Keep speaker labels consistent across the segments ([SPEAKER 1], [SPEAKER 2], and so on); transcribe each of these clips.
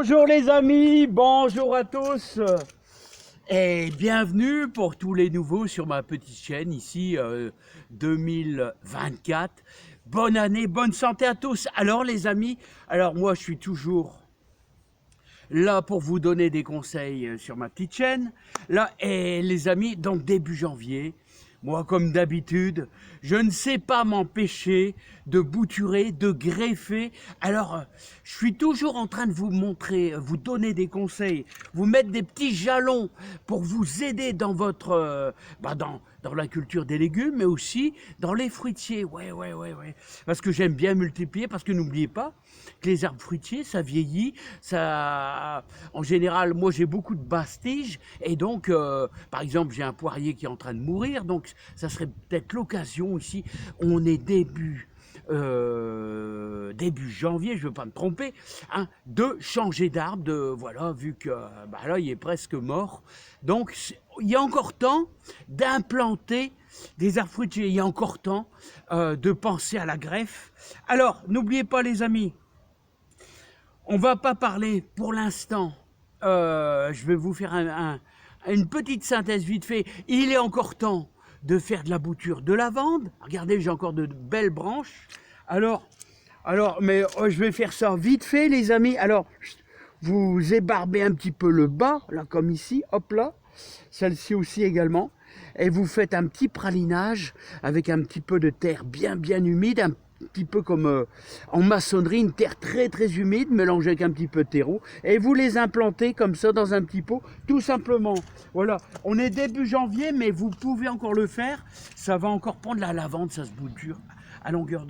[SPEAKER 1] Bonjour les amis, bonjour à tous et bienvenue pour tous les nouveaux sur ma petite chaîne ici 2024. Bonne année, bonne santé à tous. Alors les amis, alors moi je suis toujours là pour vous donner des conseils sur ma petite chaîne. Là, et les amis, donc début janvier, moi comme d'habitude, je ne sais pas m'empêcher de bouturer, de greffer. Alors, je suis toujours en train de vous montrer, vous donner des conseils, vous mettre des petits jalons pour vous aider dans votre, dans la culture des légumes, mais aussi dans les fruitiers. Ouais. Parce que j'aime bien multiplier, parce que n'oubliez pas que les arbres fruitiers, ça vieillit, ça, en général, moi j'ai beaucoup de basses tiges, et donc, par exemple, j'ai un poirier qui est en train de mourir, donc ça serait peut-être l'occasion ici, on est début janvier, je ne veux pas me tromper, hein, de changer d'arbre, voilà, vu que là, il est presque mort. Donc, il y a encore temps d'implanter des arbres fruitiers, il y a encore temps de penser à la greffe. Alors, n'oubliez pas les amis, on ne va pas parler pour l'instant, je vais vous faire une petite synthèse vite fait, il est encore temps de faire de la bouture de lavande. Regardez, j'ai encore de belles branches. Alors, mais je vais faire ça vite fait, les amis. Alors, vous ébarbez un petit peu le bas, là, comme ici, hop là. Celle-ci aussi également. Et vous faites un petit pralinage avec un petit peu de terre bien humide, un petit peu comme en maçonnerie, une terre très humide, mélangée avec un petit peu de terreau, et vous les implantez comme ça dans un petit pot, tout simplement. Voilà, on est début janvier, mais vous pouvez encore le faire, ça va encore prendre la lavande, ça se bouture à longueur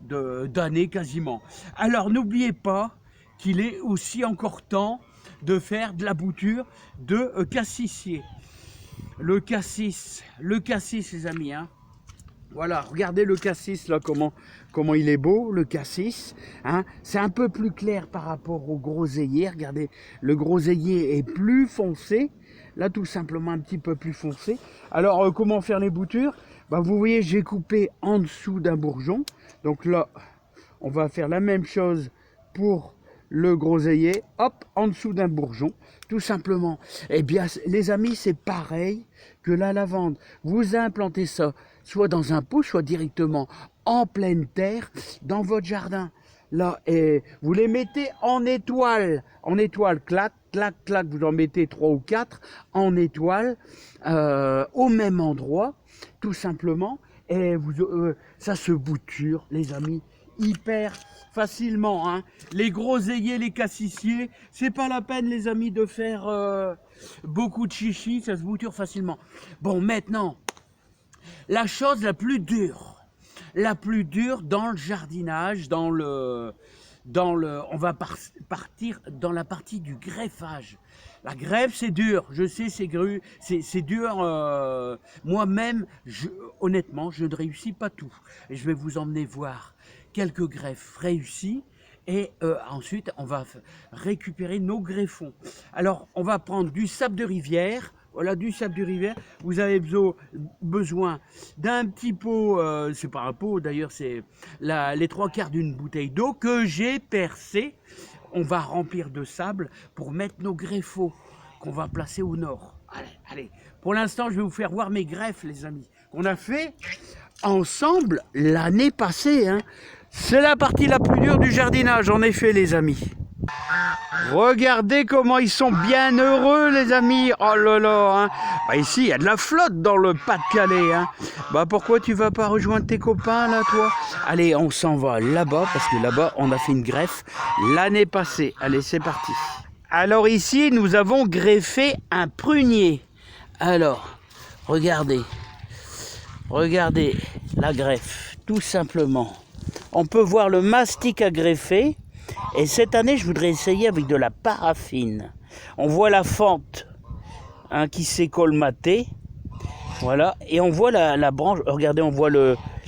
[SPEAKER 1] d'année quasiment. Alors n'oubliez pas qu'il est aussi encore temps de faire de la bouture de cassissier. Le cassis les amis, hein. Voilà, regardez le cassis là, comment il est beau, le cassis, hein. C'est un peu plus clair par rapport au groseillier. Regardez, le groseillier est plus foncé, là tout simplement un petit peu plus foncé. Alors comment faire les boutures? Vous voyez, j'ai coupé en dessous d'un bourgeon, donc là on va faire la même chose pour le groseillier, hop, en dessous d'un bourgeon, tout simplement. Eh bien, les amis, c'est pareil que la lavande. Vous implantez ça soit dans un pot, soit directement en pleine terre, dans votre jardin. Là, et vous les mettez en étoile, clac, vous en mettez 3 ou 4 en étoile, au même endroit, tout simplement, et ça se bouture, les amis, hyper facilement, hein. Les groseilliers, les cassissiers, c'est pas la peine les amis de faire beaucoup de chichi, ça se bouture facilement. Bon, maintenant, la chose la plus dure dans le jardinage, on va partir dans la partie du greffage. La greffe, c'est dur, je sais, c'est dur. Moi-même, honnêtement, je ne réussis pas tout. Et je vais vous emmener voir quelques greffes réussies. Et ensuite, on va récupérer nos greffons. Alors, on va prendre du sable de rivière. Voilà, du sable de rivière. Vous avez besoin d'un petit pot, c'est pas un pot d'ailleurs, c'est les 3/4 d'une bouteille d'eau que j'ai percée. On va remplir de sable pour mettre nos greffons qu'on va placer au nord. Allez. Pour l'instant, je vais vous faire voir mes greffes, les amis, qu'on a fait ensemble l'année passée, hein. C'est la partie la plus dure du jardinage, en effet, les amis. Regardez comment ils sont bien heureux, les amis. Oh là là, hein. Ici, il y a de la flotte dans le Pas-de-Calais, hein. Pourquoi tu vas pas rejoindre tes copains, là, toi? Allez, on s'en va là-bas, parce que là-bas, on a fait une greffe l'année passée. Allez, c'est parti. Alors ici, nous avons greffé un prunier. Alors, regardez la greffe, tout simplement. On peut voir le mastic à greffer. Et cette année, je voudrais essayer avec de la paraffine. On voit la fente, hein, qui s'est colmatée. Voilà. Et on voit la branche. Regardez, on voit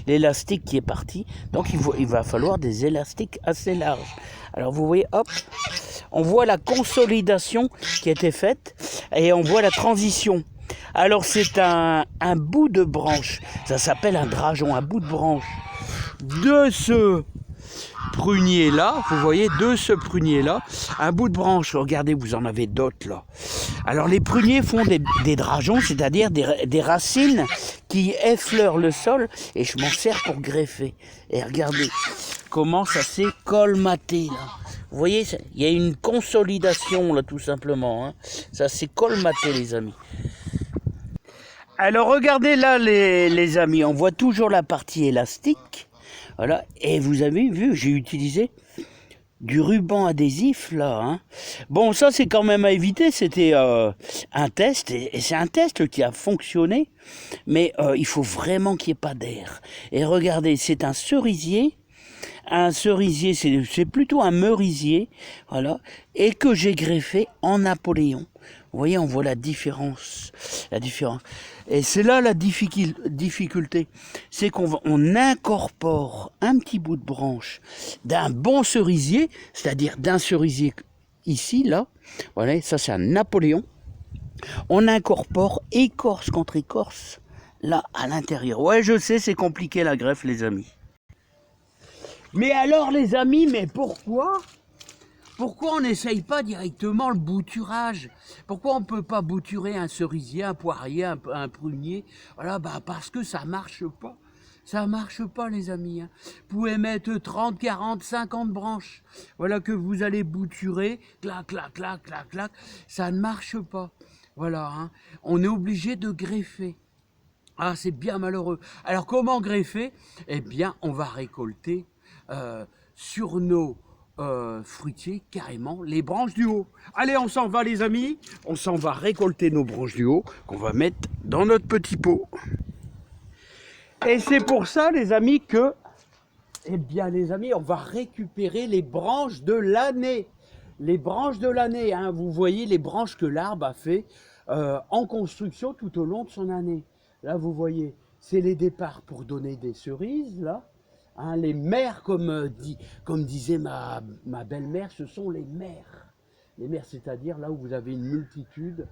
[SPEAKER 1] l'élastique qui est parti. Donc, il va falloir des élastiques assez larges. Alors, vous voyez, hop, on voit la consolidation qui a été faite. Et on voit la transition. Alors, c'est un bout de branche. Ça s'appelle un drageon, un bout de branche de prunier là, vous voyez, de ce prunier là, un bout de branche, regardez, vous en avez d'autres là. Alors les pruniers font des drageons, c'est-à-dire des racines qui effleurent le sol, et je m'en sers pour greffer. Et regardez comment ça s'est colmaté là. Vous voyez, il y a une consolidation là tout simplement, hein. Ça s'est colmaté les amis. Alors regardez là les amis, on voit toujours la partie élastique, voilà, et vous avez vu, j'ai utilisé du ruban adhésif là, hein. Bon, ça c'est quand même à éviter, c'était un test, et c'est un test qui a fonctionné, mais il faut vraiment qu'il n'y ait pas d'air. Et regardez, c'est un cerisier, c'est plutôt un merisier, voilà, et que j'ai greffé en Napoléon. Vous voyez, on voit la différence. Et c'est là la difficulté, c'est qu'on incorpore un petit bout de branche d'un bon cerisier, c'est-à-dire d'un cerisier ici, là, voilà, ça c'est un Napoléon. On incorpore écorce contre écorce, là, à l'intérieur. Ouais, je sais, c'est compliqué la greffe, les amis. Mais alors, les amis, mais pourquoi on n'essaye pas directement le bouturage? Pourquoi on ne peut pas bouturer un cerisier, un poirier, un prunier? Voilà, bah parce que ça marche pas. Ça marche pas, les amis, hein. Vous pouvez mettre 30, 40, 50 branches. Voilà que vous allez bouturer, clac, clac, clac, clac, clac. Ça ne marche pas. Voilà, hein. On est obligé de greffer. Ah, c'est bien malheureux. Alors, comment greffer? Eh bien, on va récolter sur nos fruitiers carrément les branches du haut. Allez, on s'en va les amis, on s'en va récolter nos branches du haut qu'on va mettre dans notre petit pot. Et c'est pour ça les amis que, eh bien les amis, on va récupérer les branches de l'année. Les branches de l'année, hein, vous voyez les branches que l'arbre a fait en construction tout au long de son année. Là vous voyez, c'est les départs pour donner des cerises là. Hein, les mères, comme disait ma belle-mère, ce sont les mères. Les mères, c'est-à-dire là où vous avez une multitude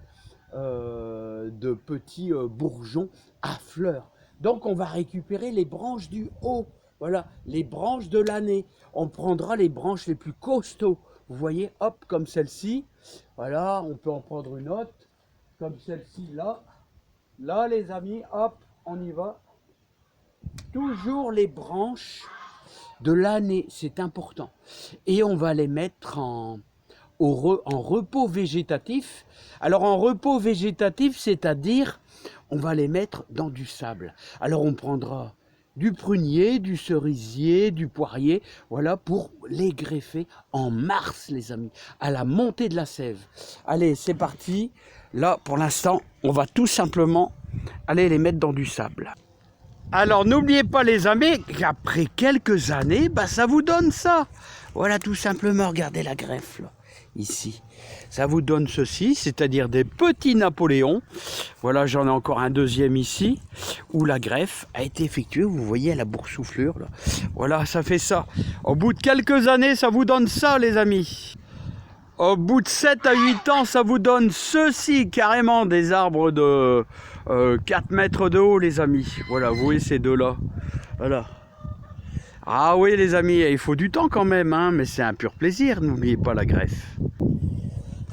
[SPEAKER 1] de petits bourgeons à fleurs. Donc on va récupérer les branches du haut, voilà, les branches de l'année. On prendra les branches les plus costauds. Vous voyez, hop, comme celle-ci. Voilà, on peut en prendre une autre, comme celle-ci là. Là, les amis, hop, on y va. Toujours les branches de l'année, c'est important. Et on va les mettre en repos végétatif. Alors en repos végétatif, c'est-à-dire, on va les mettre dans du sable. Alors on prendra du prunier, du cerisier, du poirier, voilà, pour les greffer en mars, les amis, à la montée de la sève. Allez, c'est parti. Là, pour l'instant, on va tout simplement aller les mettre dans du sable. Alors n'oubliez pas les amis qu'après quelques années, bah, ça vous donne ça. Voilà tout simplement, regardez la greffe là, ici. Ça vous donne ceci, c'est-à-dire des petits Napoléons. Voilà, j'en ai encore un deuxième ici, où la greffe a été effectuée. Vous voyez la boursouflure là. Voilà, ça fait ça. Au bout de quelques années, ça vous donne ça les amis. Au bout de 7 à 8 ans, ça vous donne ceci, carrément des arbres de 4 mètres de haut, les amis. Voilà, vous voyez ces deux-là. Voilà. Ah oui, les amis, il faut du temps quand même, hein, mais c'est un pur plaisir, n'oubliez pas la greffe.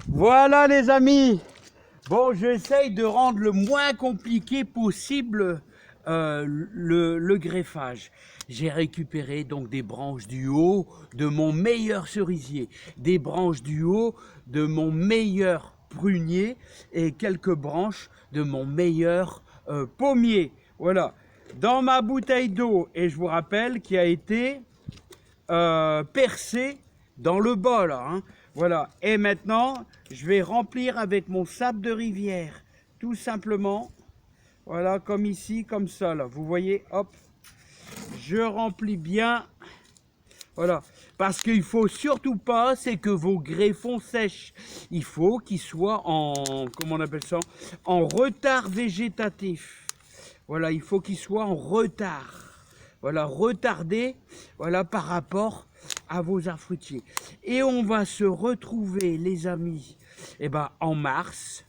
[SPEAKER 1] Voilà, les amis. Bon, j'essaye de rendre le moins compliqué possible le greffage. J'ai récupéré donc des branches du haut de mon meilleur cerisier, des branches du haut de mon meilleur prunier et quelques branches de mon meilleur pommier. Voilà, dans ma bouteille d'eau, et je vous rappelle qui a été percée dans le bol, hein. Voilà, et maintenant je vais remplir avec mon sable de rivière, tout simplement. Voilà, comme ici, comme ça, là. Vous voyez, hop, je remplis bien. Voilà, parce qu'il ne faut surtout pas, c'est que vos greffons sèchent. Il faut qu'ils soient en, comment on appelle ça, en retard végétatif. Voilà, il faut qu'ils soient en retard. Voilà, retardés, voilà, par rapport à vos arbres fruitiers. Et on va se retrouver, les amis, eh ben, en mars.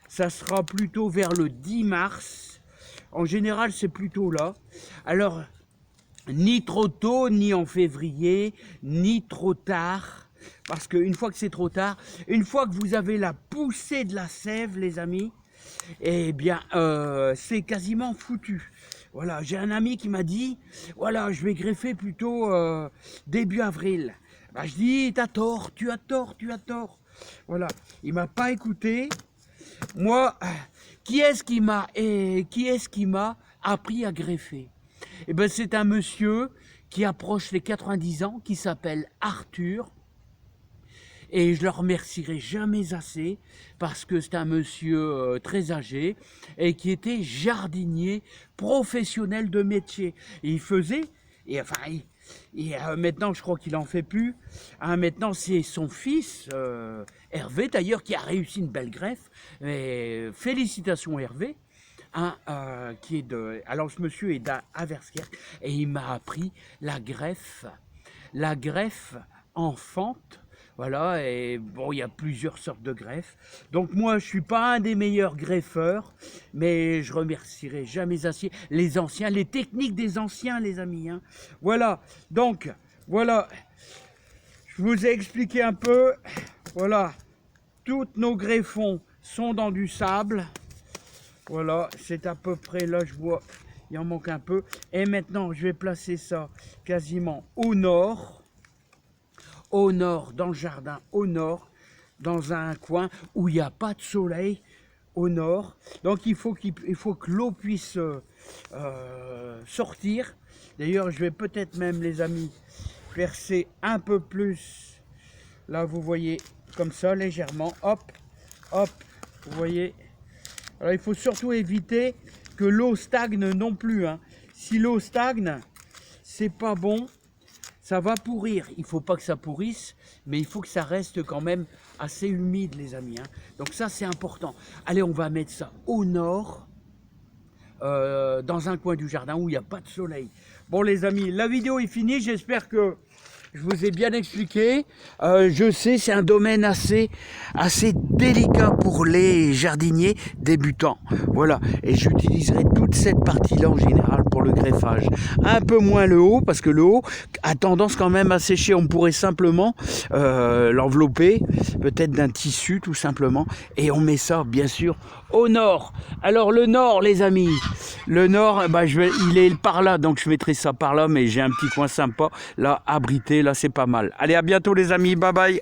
[SPEAKER 1] Ça sera plutôt vers le 10 mars. En général, c'est plutôt là. Alors, ni trop tôt, ni en février, ni trop tard. Parce qu'une fois que c'est trop tard, une fois que vous avez la poussée de la sève, les amis, eh bien, c'est quasiment foutu. Voilà, j'ai un ami qui m'a dit, voilà, je vais greffer plutôt début avril. Bah, je dis, t'as tort, tu as tort, tu as tort. Voilà, il m'a pas écouté. Moi, qui est-ce qui m'a appris à greffer? Eh ben, c'est un monsieur qui approche les 90 ans, qui s'appelle Arthur. Et je le remercierai jamais assez parce que c'est un monsieur très âgé et qui était jardinier professionnel de métier. Et il faisait, et enfin, maintenant je crois qu'il en fait plus. Hein, maintenant c'est son fils Hervé d'ailleurs qui a réussi une belle greffe. Et félicitations Hervé. Hein, qui est de. Alors ce monsieur est d'Averskerk et il m'a appris la greffe en fente. Voilà, et bon, il y a plusieurs sortes de greffes. Donc moi, je suis pas un des meilleurs greffeurs, mais je remercierai jamais assez les anciens, les techniques des anciens, les amis. Hein. Voilà, donc, voilà, je vous ai expliqué un peu. Voilà, tous nos greffons sont dans du sable. Voilà, c'est à peu près, là je vois, il en manque un peu. Et maintenant, je vais placer ça quasiment au nord, dans le jardin, au nord, dans un coin où il n'y a pas de soleil, au nord. Donc il faut que l'eau puisse sortir. D'ailleurs, je vais peut-être même, les amis, verser un peu plus. Là, vous voyez, comme ça, légèrement. Hop, hop, vous voyez. Alors, il faut surtout éviter que l'eau stagne non plus. Hein. Si l'eau stagne, c'est pas bon. Ça va pourrir. Il ne faut pas que ça pourrisse, mais il faut que ça reste quand même assez humide, les amis. Hein. Donc ça, c'est important. Allez, on va mettre ça au nord, dans un coin du jardin où il n'y a pas de soleil. Bon, les amis, la vidéo est finie. J'espère que je vous ai bien expliqué. Je sais, c'est un domaine assez délicat pour les jardiniers débutants. Voilà, et j'utiliserai toute cette partie-là en général pour le greffage. Un peu moins le haut, parce que le haut a tendance quand même à sécher. On pourrait simplement l'envelopper, peut-être d'un tissu tout simplement. Et on met ça, bien sûr, au nord. Alors le nord, les amis, le nord, bah, il est par là, donc je mettrai ça par là, mais j'ai un petit coin sympa, là, abrité, là c'est pas mal. Allez, à bientôt les amis, bye bye.